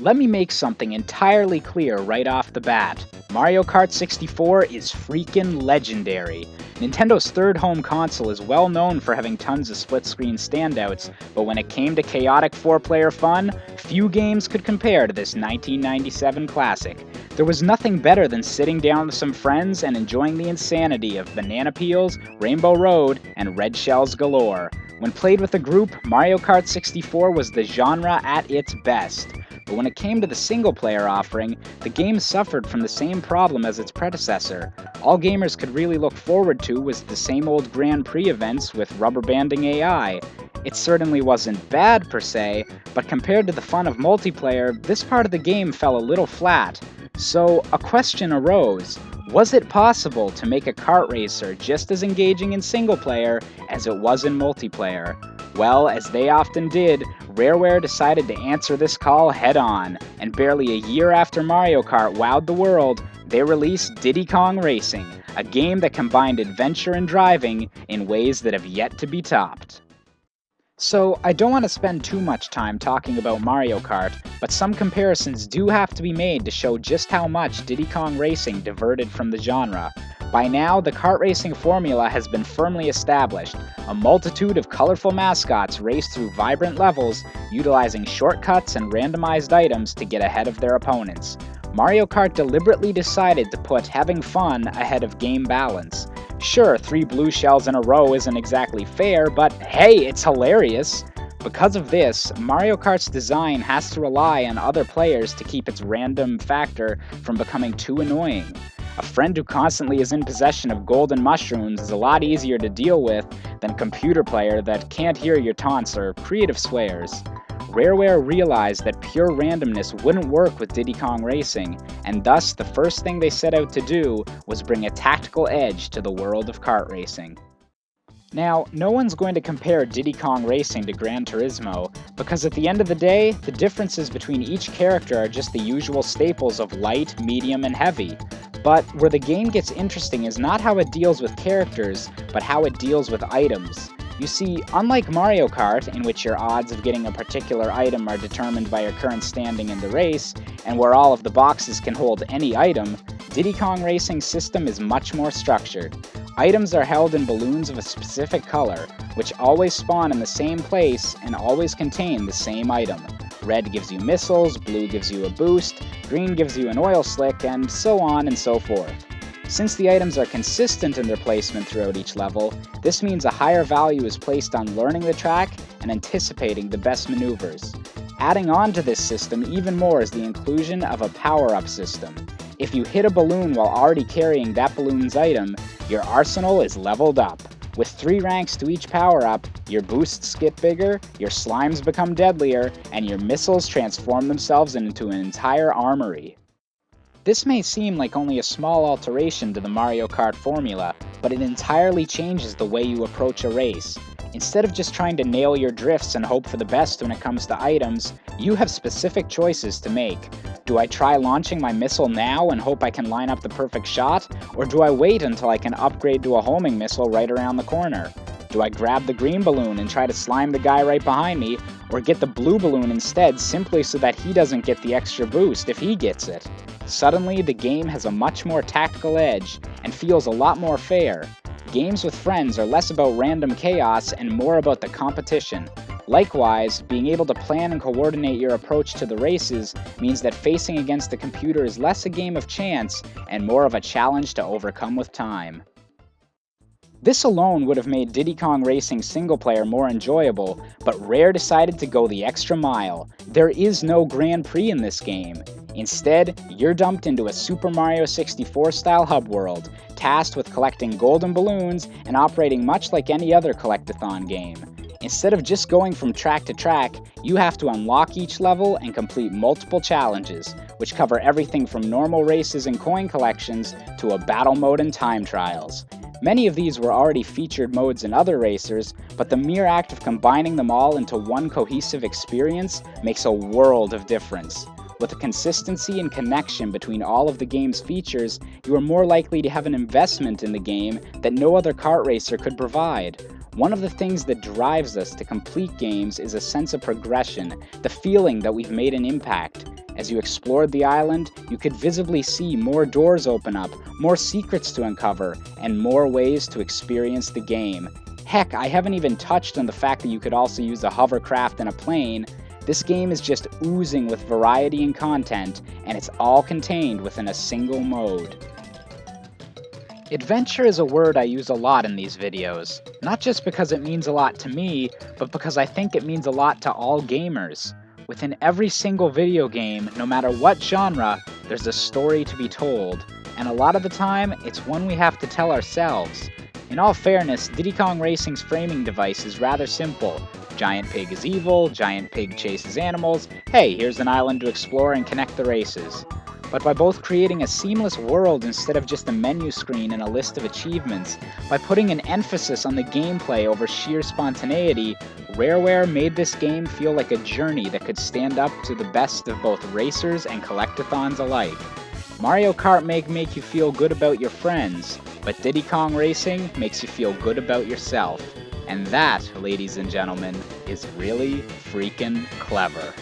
Let me make something entirely clear right off the bat. Mario Kart 64 is freaking legendary. Nintendo's third home console is well known for having tons of split-screen standouts, but when it came to chaotic 4-player fun, few games could compare to this 1997 classic. There was nothing better than sitting down with some friends and enjoying the insanity of banana peels, Rainbow Road, and red shells galore. When played with a group, Mario Kart 64 was the genre at its best. But when it came to the single-player offering, the game suffered from the same problem as its predecessor. All gamers could really look forward to was the same old Grand Prix events with rubber banding AI. It certainly wasn't bad per se, but compared to the fun of multiplayer, this part of the game fell a little flat. So a question arose. Was it possible to make a kart racer just as engaging in single-player as it was in multiplayer? Well, as they often did, Rareware decided to answer this call head-on, and barely a year after Mario Kart wowed the world, they released Diddy Kong Racing, a game that combined adventure and driving in ways that have yet to be topped. So, I don't want to spend too much time talking about Mario Kart, but some comparisons do have to be made to show just how much Diddy Kong Racing diverted from the genre. By now, the kart racing formula has been firmly established. A multitude of colorful mascots race through vibrant levels, utilizing shortcuts and randomized items to get ahead of their opponents. Mario Kart deliberately decided to put having fun ahead of game balance. Sure, 3 blue shells in a row isn't exactly fair, but hey, it's hilarious! Because of this, Mario Kart's design has to rely on other players to keep its random factor from becoming too annoying. A friend who constantly is in possession of golden mushrooms is a lot easier to deal with than a computer player that can't hear your taunts or creative swears. Rareware realized that pure randomness wouldn't work with Diddy Kong Racing, and thus the first thing they set out to do was bring a tactical edge to the world of kart racing. Now, no one's going to compare Diddy Kong Racing to Gran Turismo, because at the end of the day, the differences between each character are just the usual staples of light, medium, and heavy. But where the game gets interesting is not how it deals with characters, but how it deals with items. You see, unlike Mario Kart, in which your odds of getting a particular item are determined by your current standing in the race, and where all of the boxes can hold any item, Diddy Kong Racing's system is much more structured. Items are held in balloons of a specific color, which always spawn in the same place and always contain the same item. Red gives you missiles, blue gives you a boost, green gives you an oil slick, and so on and so forth. Since the items are consistent in their placement throughout each level, this means a higher value is placed on learning the track and anticipating the best maneuvers. Adding on to this system even more is the inclusion of a power-up system. If you hit a balloon while already carrying that balloon's item, your arsenal is leveled up. With 3 ranks to each power-up, your boosts get bigger, your slimes become deadlier, and your missiles transform themselves into an entire armory. This may seem like only a small alteration to the Mario Kart formula, but it entirely changes the way you approach a race. Instead of just trying to nail your drifts and hope for the best when it comes to items, you have specific choices to make. Do I try launching my missile now and hope I can line up the perfect shot, or do I wait until I can upgrade to a homing missile right around the corner? Do I grab the green balloon and try to slime the guy right behind me, or get the blue balloon instead simply so that he doesn't get the extra boost if he gets it? Suddenly, the game has a much more tactical edge and feels a lot more fair. Games with friends are less about random chaos and more about the competition. Likewise, being able to plan and coordinate your approach to the races means that facing against the computer is less a game of chance and more of a challenge to overcome with time. This alone would have made Diddy Kong Racing single-player more enjoyable, but Rare decided to go the extra mile. There is no Grand Prix in this game. Instead, you're dumped into a Super Mario 64-style hub world, tasked with collecting golden balloons and operating much like any other collectathon game. Instead of just going from track to track, you have to unlock each level and complete multiple challenges, which cover everything from normal races and coin collections to a battle mode and time trials. Many of these were already featured modes in other racers, but the mere act of combining them all into one cohesive experience makes a world of difference. With a consistency and connection between all of the game's features, you are more likely to have an investment in the game that no other kart racer could provide. One of the things that drives us to complete games is a sense of progression, the feeling that we've made an impact. As you explored the island, you could visibly see more doors open up, more secrets to uncover, and more ways to experience the game. Heck, I haven't even touched on the fact that you could also use a hovercraft and a plane. This game is just oozing with variety and content, and it's all contained within a single mode. Adventure is a word I use a lot in these videos, not just because it means a lot to me, but because I think it means a lot to all gamers. Within every single video game, no matter what genre, there's a story to be told, and a lot of the time, it's one we have to tell ourselves. In all fairness, Diddy Kong Racing's framing device is rather simple. Giant pig is evil, giant pig chases animals, hey, here's an island to explore and connect the races. But by both creating a seamless world instead of just a menu screen and a list of achievements, by putting an emphasis on the gameplay over sheer spontaneity, Rareware made this game feel like a journey that could stand up to the best of both racers and collectathons alike. Mario Kart may make you feel good about your friends, but Diddy Kong Racing makes you feel good about yourself. And that, ladies and gentlemen, is really freaking clever.